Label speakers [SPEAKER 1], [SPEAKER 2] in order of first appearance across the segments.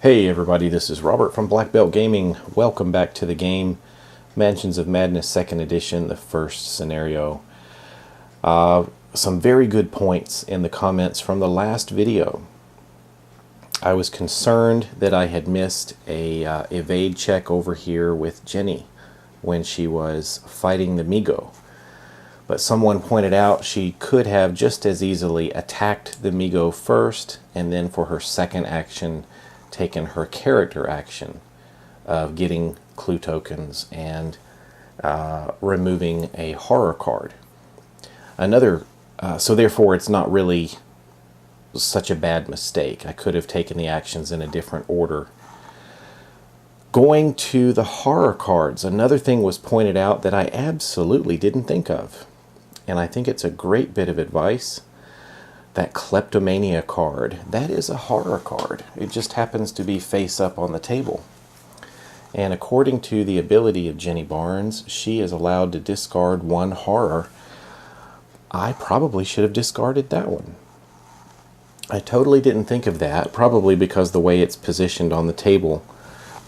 [SPEAKER 1] Hey everybody, this is Robert from Black Belt Gaming. Welcome back to the game, Mansions of Madness 2nd Edition, the first scenario. Some very good points in the comments from the last video. I was concerned that I had missed a evade check over here with Jenny when she was fighting the Migo. But someone pointed out she could have just as easily attacked the Migo first, and then for her second action taken her character action of getting clue tokens and removing a horror card. So therefore it's not really such a bad mistake. I could have taken the actions in a different order. Going to the horror cards, another thing was pointed out that I absolutely didn't think of. And I think it's a great bit of advice. That kleptomania card, that is a horror card. It just happens to be face up on the table. And according to the ability of Jenny Barnes, she is allowed to discard one horror. I probably should have discarded that one. I totally didn't think of that, probably because the way it's positioned on the table.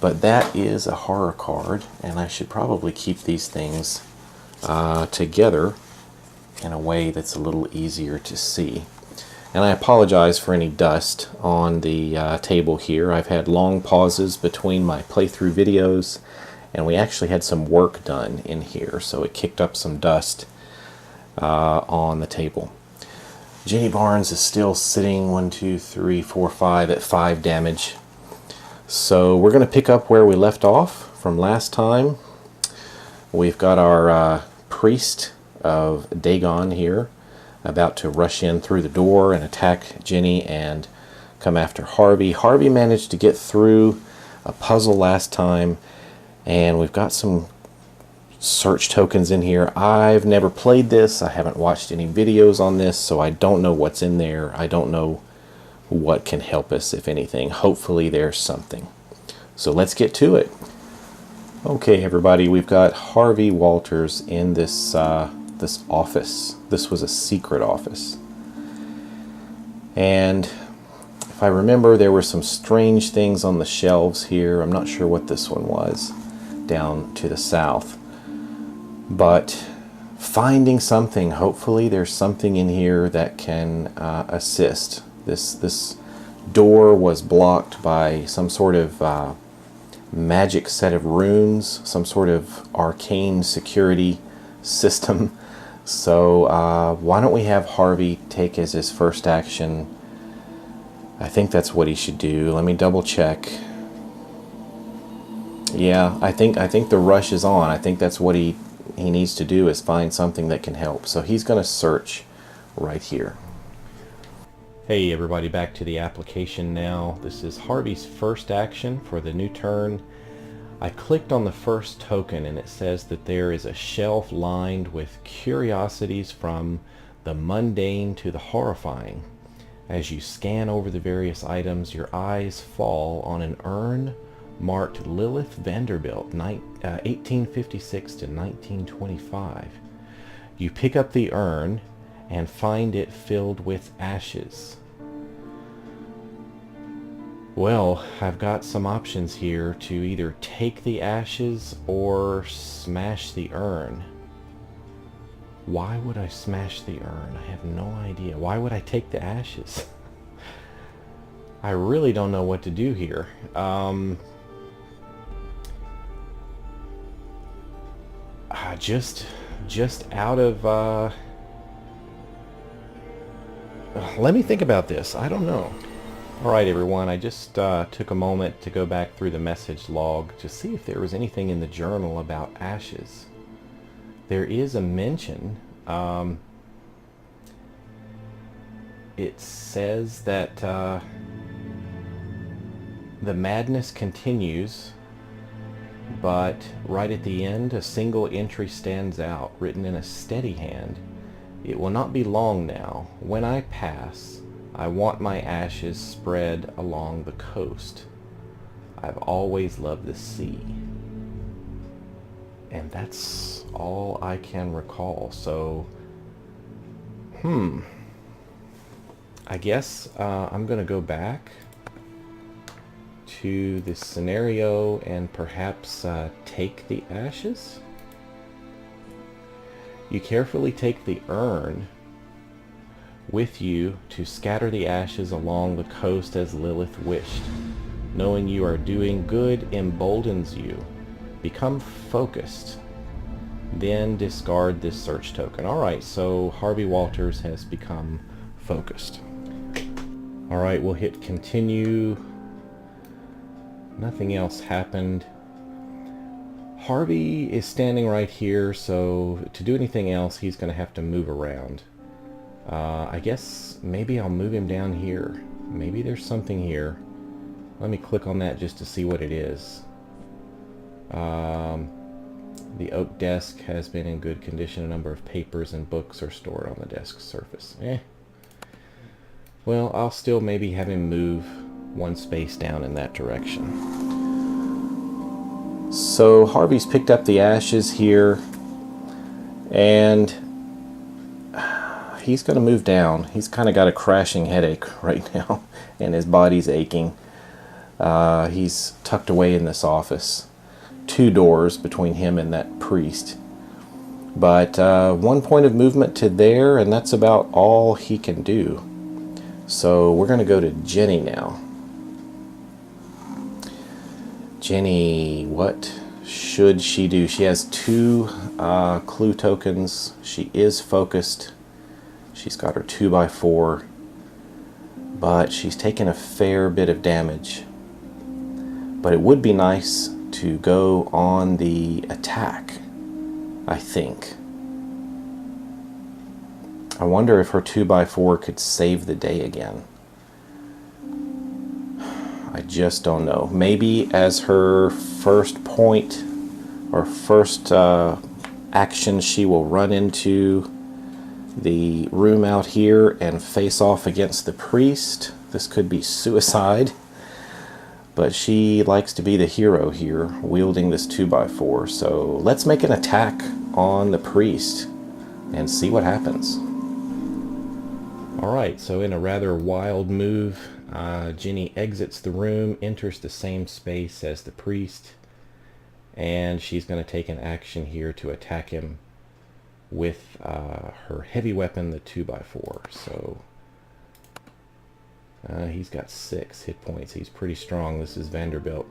[SPEAKER 1] But that is a horror card, and I should probably keep these things together in a way that's a little easier to see. And I apologize for any dust on the table here. I've had long pauses between my playthrough videos, and we actually had some work done in here, so it kicked up some dust on the table. Jenny Barnes is still sitting 1, 2, 3, 4, 5 at 5 damage. So we're going to pick up where we left off from last time. We've got our priest of Dagon here, about to rush in through the door and attack Jenny and come after Harvey. Harvey managed to get through a puzzle last time, and we've got some search tokens in here. I've never played this. I haven't watched any videos on this, so I don't know what's in there. I don't know what can help us, if anything. Hopefully there's something. So let's get to it. Okay, everybody, we've got Harvey Walters in this this office. This was a secret office. And if I remember, there were some strange things on the shelves here. I'm not sure what this one was down to the south. But finding something, hopefully there's something in here that can assist. This door was blocked by some sort of magic set of runes, some sort of arcane security system. So why don't we have Harvey take as his first action? I think that's what he should do. Let me double check. Yeah, I think the rush is on. I think that's what he needs to do, is find something that can help. So he's going to search right here. Hey everybody, back to the application now. This is Harvey's first action for the new turn. I clicked on the first token and it says that there is a shelf lined with curiosities from the mundane to the horrifying. As you scan over the various items, your eyes fall on an urn marked Lilith Vanderbilt, 1856 to 1925. You pick up the urn and find it filled with ashes. Well, I've got some options here to either take the ashes or smash the urn. Why would I smash the urn? I have no idea. Why would I take the ashes? I really don't know what to do here. Just out of... let me think about this. I don't know. Alright everyone, I just took a moment to go back through the message log to see if there was anything in the journal about ashes. There is a mention. It says that the madness continues, but right at the end a single entry stands out, written in a steady hand. It will not be long now. When I pass, I want my ashes spread along the coast. I've always loved the sea. And that's all I can recall. So, I guess I'm going to go back into this scenario and perhaps take the ashes? You carefully take the urn with you to scatter the ashes along the coast as Lilith wished. Knowing you are doing good emboldens you. Become focused. Then discard this search token. Alright, so Harvey Walters has become focused. Alright, we'll hit continue. Nothing else happened. Harvey is standing right here, so to do anything else, he's going to have to move around. I guess maybe I'll move him down here. Maybe there's something here. Let me click on that just to see what it is. The oak desk has been in good condition. A number of papers and books are stored on the desk surface. Well, I'll still maybe have him move one space down in that direction. So Harvey's picked up the ashes here, and he's going to move down. He's kind of got a crashing headache right now, and his body's aching. He's tucked away in this office. 2 doors between him and that priest. But 1 point of movement to there, and that's about all he can do. So we're going to go to Jenny now. Jenny, what should she do? She has 2 clue tokens. She is focused. She's got her 2x4. But she's taken a fair bit of damage. But it would be nice to go on the attack, I think. I wonder if her 2x4 could save the day again. I just don't know. Maybe as her first point or first action, she will run into the room out here and face off against the priest. This could be suicide. But she likes to be the hero here, wielding this 2x4. So let's make an attack on the priest and see what happens. Alright, so in a rather wild move, Jenny exits the room, enters the same space as the priest, and she's going to take an action here to attack him with her heavy weapon, the 2x4. So he's got 6 hit points. He's pretty strong. This is Vanderbilt.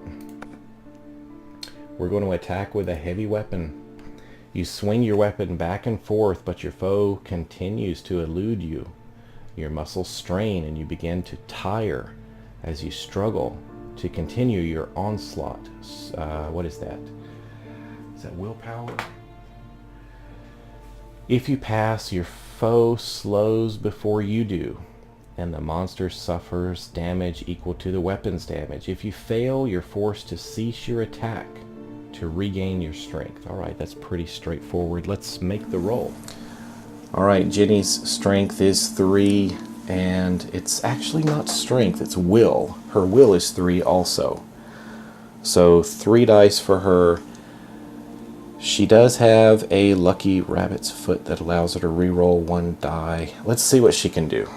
[SPEAKER 1] We're going to attack with a heavy weapon. You swing your weapon back and forth, but your foe continues to elude you. Your muscles strain and you begin to tire as you struggle to continue your onslaught. What is that? Is that willpower? If you pass, your foe slows before you do, and the monster suffers damage equal to the weapon's damage. If you fail, you're forced to cease your attack to regain your strength. Alright, that's pretty straightforward. Let's make the roll. Alright, Jenny's strength is 3, and it's actually not strength, it's will. Her will is 3 also. So 3 dice for her. She does have a lucky rabbit's foot that allows her to reroll 1 die. Let's see what she can do.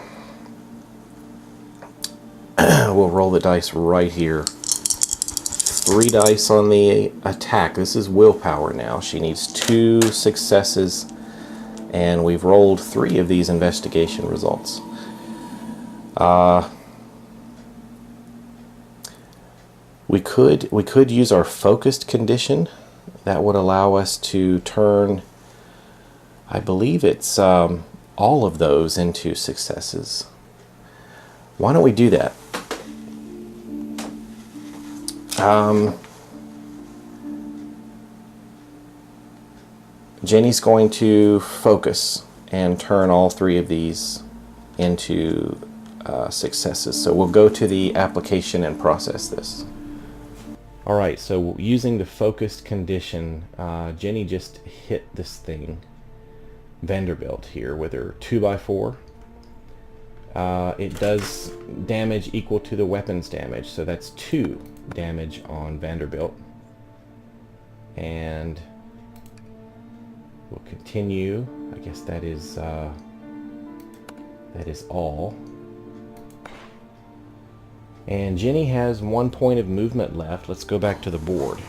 [SPEAKER 1] We'll roll the dice right here. 3 dice on the attack. This is willpower now. She needs 2 successes, and we've rolled 3 of these investigation results. We could use our focused condition. That would allow us to turn, I believe it's all of those into successes. Why don't we do that? Jenny's going to focus and turn all 3 of these into successes. So we'll go to the application and process this. Alright, so using the focused condition, Jenny just hit this thing, Vanderbilt here, with her 2x4. It does damage equal to the weapon's damage, so that's 2 damage on Vanderbilt. And we'll continue. I guess that is all. And Jenny has 1 point of movement left. Let's go back to the board.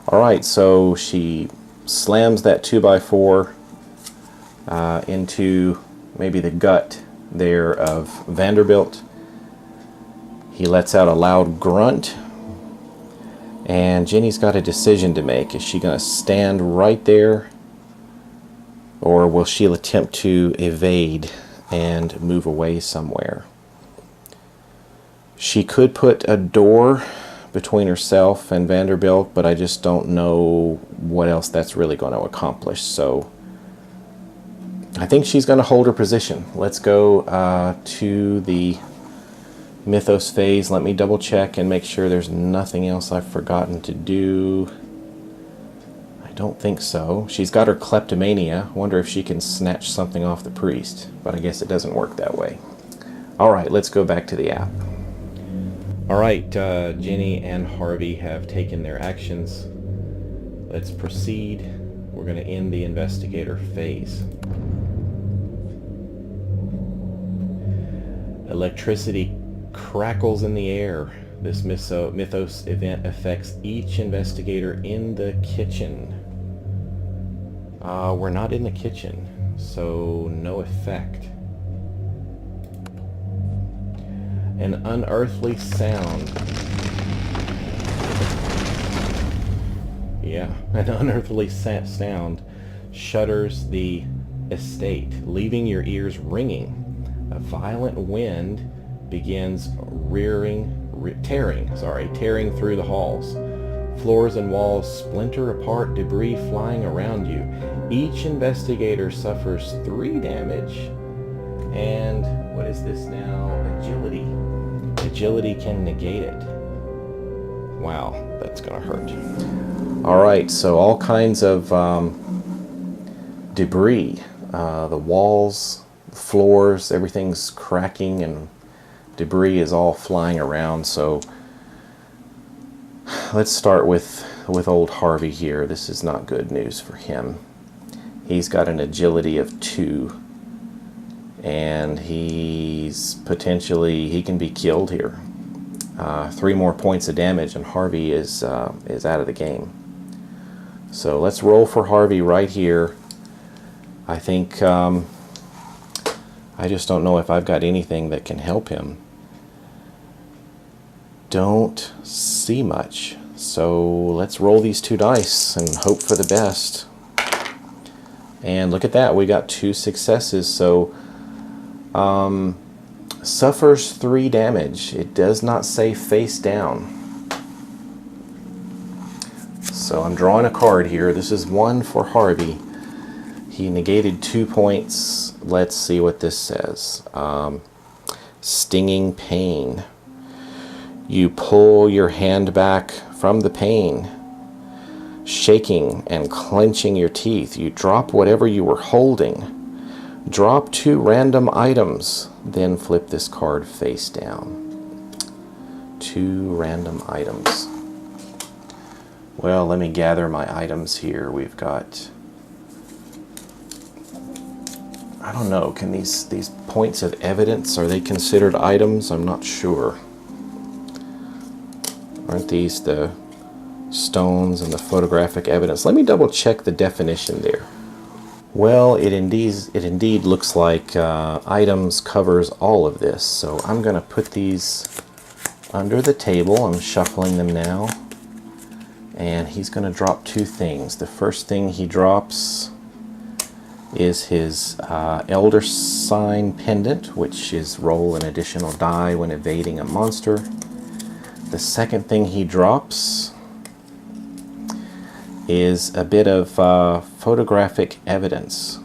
[SPEAKER 1] All right, so she slams that 2x4 into maybe the gut there of Vanderbilt. He lets out a loud grunt, and Jenny's got a decision to make. Is she going to stand right there, or will she attempt to evade and move away somewhere? She could put a door between herself and Vanderbilt, but I just don't know what else that's really going to accomplish. So I think she's going to hold her position. Let's go to the Mythos phase. Let me double check and make sure there's nothing else I've forgotten to do. I don't think so. She's got her kleptomania. Wonder if she can snatch something off the priest, but I guess it doesn't work that way. All right, let's go back to the app. All right, Jenny and Harvey have taken their actions. Let's proceed. We're going to end the investigator phase. Electricity crackles in the air. This Mythos event affects each investigator in the kitchen. We're not in the kitchen, so no effect. An unearthly sound. Yeah, an unearthly sound shudders the estate, leaving your ears ringing. A violent wind begins tearing through the halls. Floors and walls splinter apart, debris flying around you. Each investigator suffers 3 damage. And what is this now? Agility. Agility can negate it. Wow, that's gonna hurt. All right, so all kinds of debris. The walls, the floors, everything's cracking and debris is all flying around. So let's start with old Harvey here. This is not good news for him. He's got an agility of 2. And he can be killed here. 3 more points of damage, and Harvey is out of the game. So let's roll for Harvey right here. I think I just don't know if I've got anything that can help him. Don't see much. So let's roll these 2 dice and hope for the best. And look at that, we got 2 successes. So suffers 3 damage. It does not say face down. So I'm drawing a card here. This is 1 for Harvey. He negated 2 points. Let's see what this says. Stinging pain. You pull your hand back from the pain, shaking and clenching your teeth. You drop whatever you were holding. Drop 2 random items, then flip this card face down. 2 random items. Well, let me gather my items here. We've got, I don't know, can these points of evidence, are they considered items? I'm not sure. Aren't these the stones and the photographic evidence? Let me double check the definition there. Well, it indeed looks like items covers all of this. So I'm going to put these under the table. I'm shuffling them now. And he's going to drop 2 things. The first thing he drops is his Elder Sign pendant, which is roll an additional die when evading a monster. The second thing he drops is a bit of photographic evidence.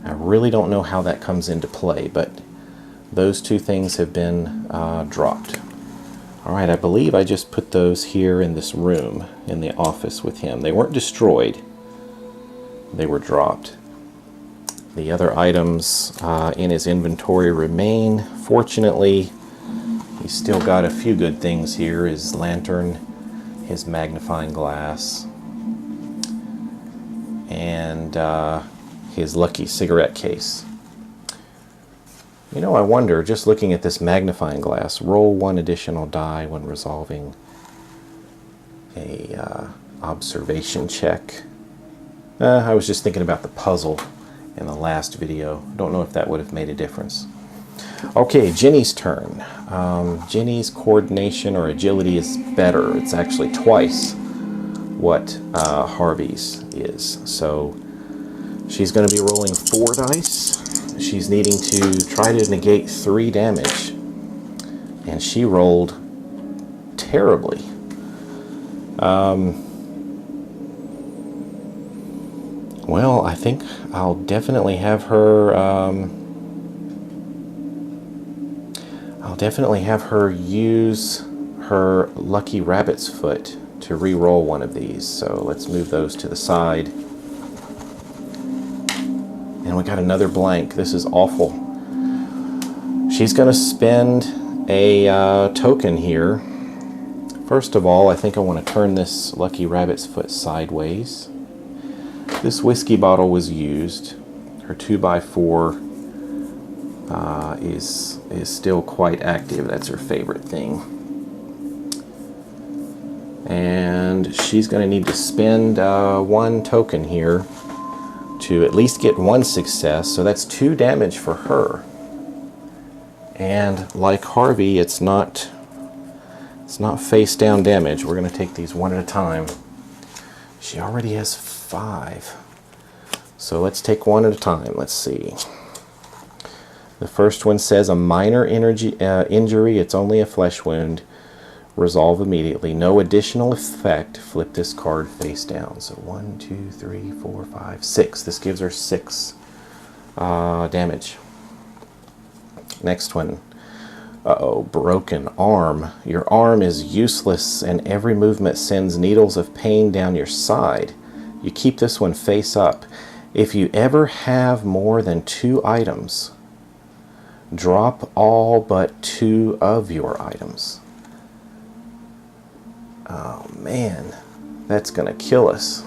[SPEAKER 1] I really don't know how that comes into play, but those 2 things have been dropped. All right, I believe I just put those here in this room in the office with him. They weren't destroyed, they were dropped. The other items in his inventory remain. Fortunately, he's still got a few good things here. His lantern, his magnifying glass, and his lucky cigarette case. You know, I wonder, just looking at this magnifying glass, roll one additional die when resolving a observation check. I was just thinking about the puzzle in the last video. Don't know if that would have made a difference. Okay, Jenny's turn. Jenny's coordination or agility is better. It's actually twice what Harvey's is. So she's going to be rolling 4 dice. She's needing to try to negate 3 damage. And she rolled terribly. Well, I think I'll definitely have her use her lucky rabbit's foot to re-roll one of these. So let's move those to the side. And we got another blank. This is awful. She's going to spend a token here. First of all, I think I want to turn this lucky rabbit's foot sideways. This whiskey bottle was used. Her 2x4 is still quite active. That's her favorite thing. And she's going to need to spend 1 token here to at least get 1 success. So that's 2 damage for her. And like Harvey, it's not face down damage. We're going to take these one at a time. She already has 5. So let's take one at a time. Let's see. The first one says a minor injury. It's only a flesh wound. Resolve immediately. No additional effect. Flip this card face down. So 1, 2, 3, 4, 5, 6. This gives her 6 damage. Next one. Uh-oh, broken arm. Your arm is useless and every movement sends needles of pain down your side. You keep this one face up. If you ever have more than 2 items, drop all but 2 of your items. Oh man, that's gonna kill us.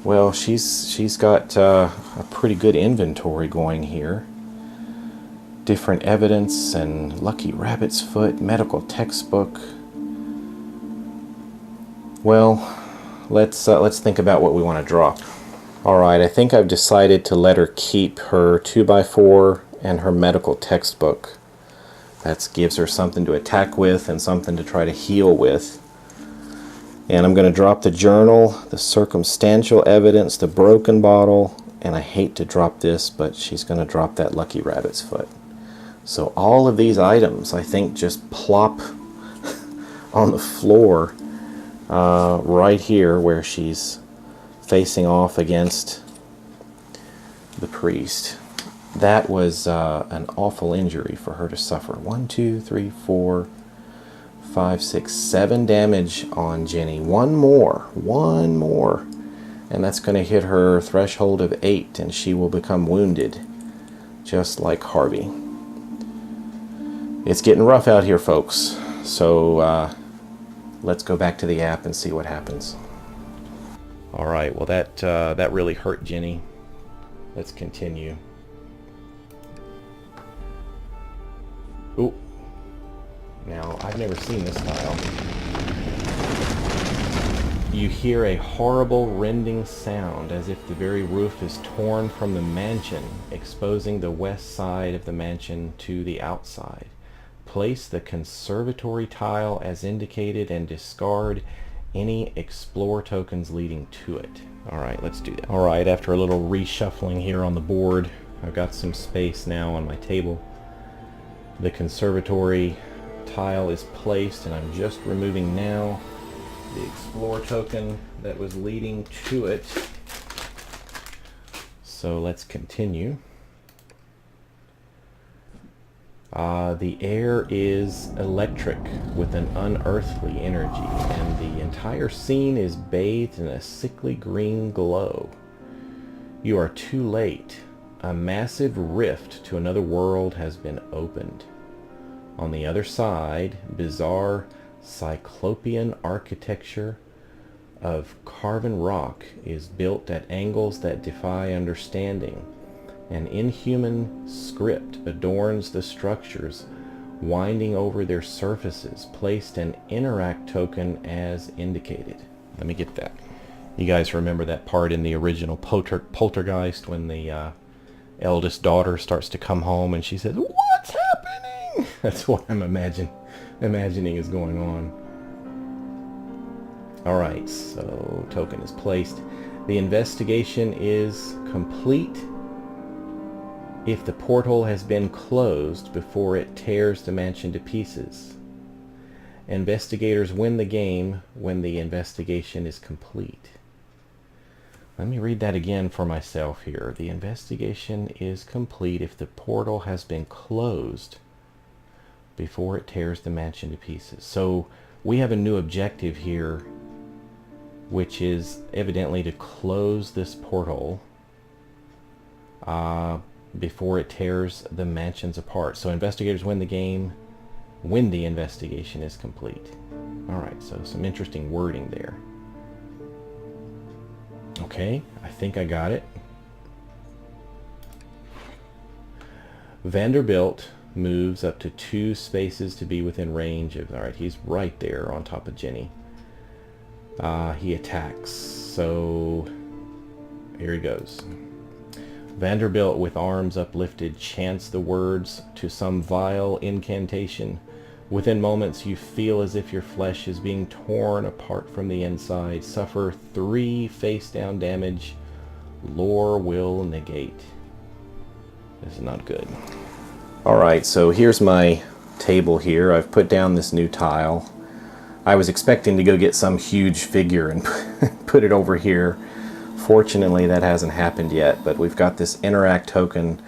[SPEAKER 1] Well, she's got a pretty good inventory going here. Different evidence and lucky rabbit's foot, medical textbook. Well, let's think about what we want to drop. Alright, I think I've decided to let her keep her 2x4 and her medical textbook. That gives her something to attack with and something to try to heal with. And I'm going to drop the journal, the circumstantial evidence, the broken bottle, and I hate to drop this, but she's going to drop that lucky rabbit's foot. So all of these items, I think, just plop on the floor right here where she's facing off against the priest. That was an awful injury for her to suffer. 1, 2, 3, 4, 5, 6, 7 damage on Jenny. One more, and that's going to hit her threshold of 8, and she will become wounded, just like Harvey. It's getting rough out here, folks. So let's go back to the app and see what happens. All right. Well, that really hurt Jenny. Let's continue. Ooh. Now, I've never seen this tile. You hear a horrible rending sound as if the very roof is torn from the mansion, exposing the west side of the mansion to the outside. Place the conservatory tile as indicated and discard any explore tokens leading to it. Alright, let's do that. Alright, after a little reshuffling here on the board, I've got some space now on my table. The conservatory tile is placed, and I'm just removing now the explore token that was leading to it. So let's continue. The air is electric with an unearthly energy, and the entire scene is bathed in a sickly green glow. You are too late. A massive rift to another world has been opened. On the other side, bizarre cyclopean architecture of carven rock is built at angles that defy understanding. An inhuman script adorns the structures, winding over their surfaces. Placed an interact token as indicated. Let me get that. You guys remember that part in the original Poltergeist when the eldest daughter starts to come home and she says, "What's happening?" That's what I'm imagining is going on. Alright, so token is placed. The investigation is complete if the portal has been closed before it tears the mansion to pieces. Investigators win the game when the investigation is complete. Let me read that again for myself here. The investigation is complete if the portal has been closed before it tears the mansion to pieces. So we have a new objective here, which is evidently to close this portal before it tears the mansions apart. So investigators win the game when the investigation is complete. Alright, so some interesting wording there. Okay, I think I got it. Vanderbilt moves up to 2 spaces to be within range of... Alright, he's right there on top of Jenny. He attacks. So here he goes. Vanderbilt, with arms uplifted, chants the words to some vile incantation. Within moments, you feel as if your flesh is being torn apart from the inside. Suffer 3 face-down damage. Lore will negate. This is not good. Alright, so here's my table here. I've put down this new tile. I was expecting to go get some huge figure and put it over here. Fortunately, that hasn't happened yet, but we've got this interact token.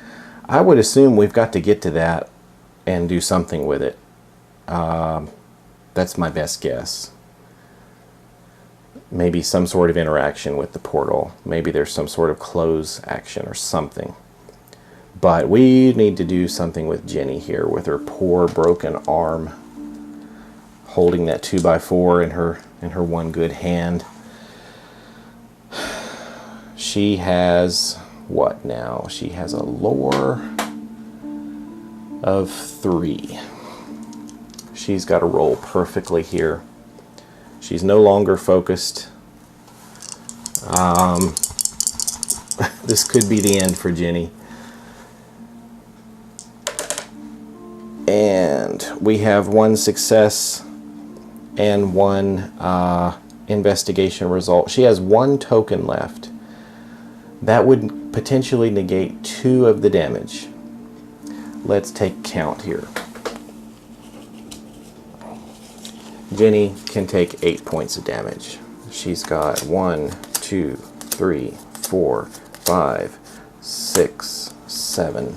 [SPEAKER 1] I would assume we've got to get to that and do something with it. That's my best guess. Maybe some sort of interaction with the portal. Maybe there's some sort of close action or something. But we need to do something with Jenny here, with her poor broken arm, holding that 2x4 in her one good hand. She has what now? She has a lore of 3. She's got to roll perfectly here. She's no longer focused. This could be the end for Jenny. And we have 1 success and 1 investigation result. She has 1 token left. That would potentially negate 2 of the damage. Let's take count here. Jenny can take 8 points of damage. She's got 1, 2, 3, 4, 5, 6, 7.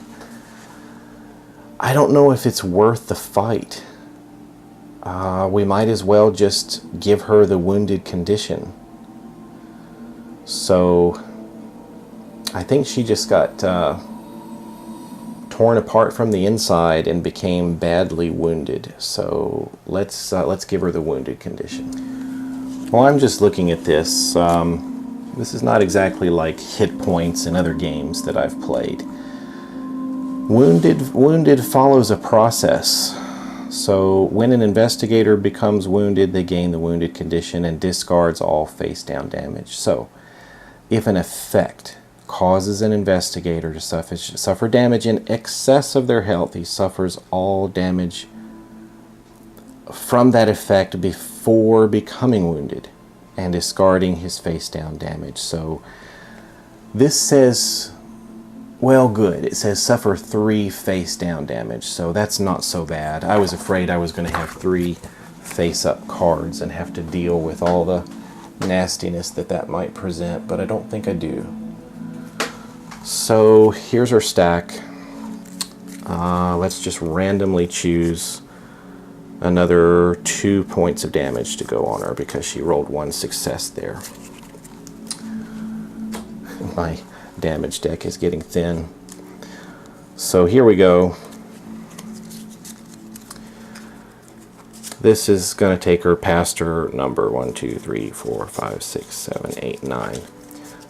[SPEAKER 1] I don't know if it's worth the fight. We might as well just give her the wounded condition. So I think she just got torn apart from the inside and became badly wounded. So let's give her the wounded condition. Well, I'm just looking at this. This is not exactly like hit points in other games that I've played. Wounded follows a process. So when an investigator becomes wounded, they gain the wounded condition and discards all face-down damage. So if an effect causes an investigator to suffer damage in excess of their health, he suffers all damage from that effect before becoming wounded and discarding his face-down damage. So this says, well, good. It says suffer 3 face-down damage, so that's not so bad. I was afraid I was going to have 3 face-up cards and have to deal with all the nastiness that might present, but I don't think I do. So here's our stack. Let's just randomly choose another 2 points of damage to go on her because she rolled 1 success there. My damage deck is getting thin. So here we go. This is going to take her past her number 1, 2, 3, 4, 5, 6, 7, 8, 9.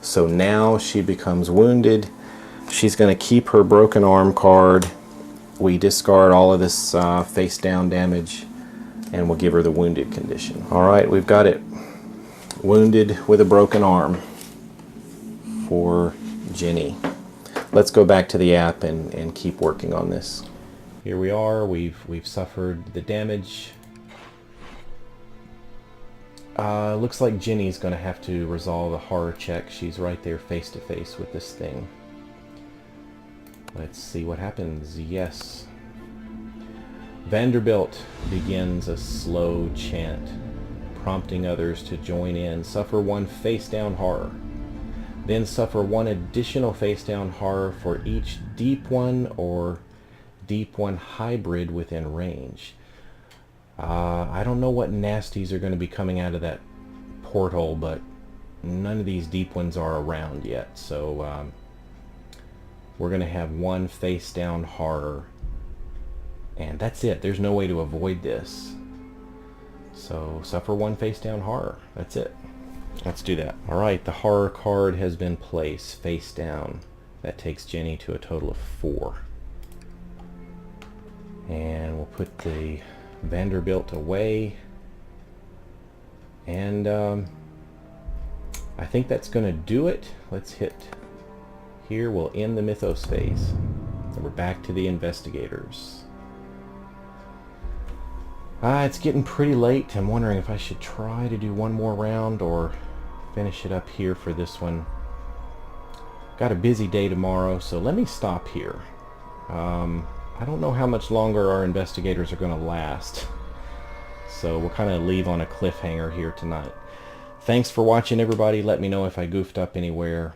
[SPEAKER 1] So now she becomes wounded. She's going to keep her broken arm card. We discard all of this face down damage, and we'll give her the wounded condition. Alright, we've got it. Wounded with a broken arm for Jenny. Let's go back to the app and keep working on this. Here we are. We've suffered the damage. Looks like Jenny's going to have to resolve a horror check. She's right there face to face with this thing. Let's see what happens. Yes. Vanderbilt begins a slow chant, prompting others to join in. Suffer one face down horror. Then suffer one additional face down horror for each deep one or deep one hybrid within range. I don't know what nasties are going to be coming out of that portal, but none of these deep ones are around yet. So we're going to have one face down horror. And that's it. There's no way to avoid this. So suffer one face down horror. That's it. Let's do that. Alright, the horror card has been placed face down. That takes Jenny to a total of 4. And we'll put the Vanderbilt away. And I think that's going to do it. Let's hit here. We'll end the Mythos phase. And we're back to the investigators. It's getting pretty late. I'm wondering if I should try to do one more round or finish it up here for this one. Got a busy day tomorrow, so let me stop here. I don't know how much longer our investigators are going to last, so we'll kind of leave on a cliffhanger here tonight. Thanks for watching, everybody. Let me know if I goofed up anywhere,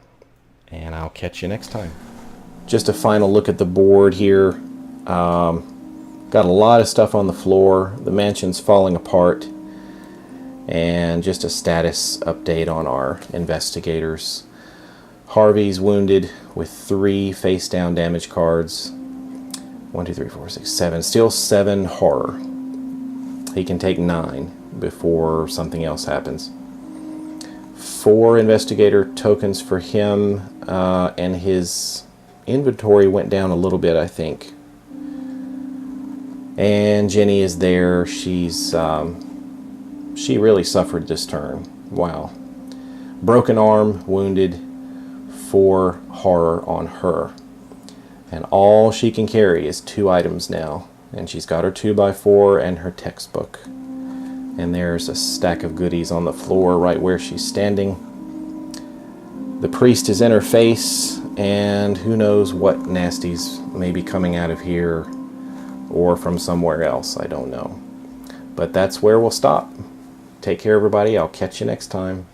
[SPEAKER 1] and I'll catch you next time. Just a final look at the board here. Got a lot of stuff on the floor. The mansion's falling apart. And just a status update on our investigators. Harvey's wounded with 3 face down damage cards. 1, 2, 3, 4, 6, 7. Still 7 horror. He can take 9 before something else happens. 4 investigator tokens for him, and his inventory went down a little bit, I think. And Jenny is there. She's she really suffered this turn. Wow. Broken arm, wounded, 4 horror on her. And all she can carry is 2 items now. And she's got her 2x4 and her textbook. And there's a stack of goodies on the floor right where she's standing. The priest is in her face, and who knows what nasties may be coming out of here or from somewhere else. I don't know. But that's where we'll stop. Take care, everybody. I'll catch you next time.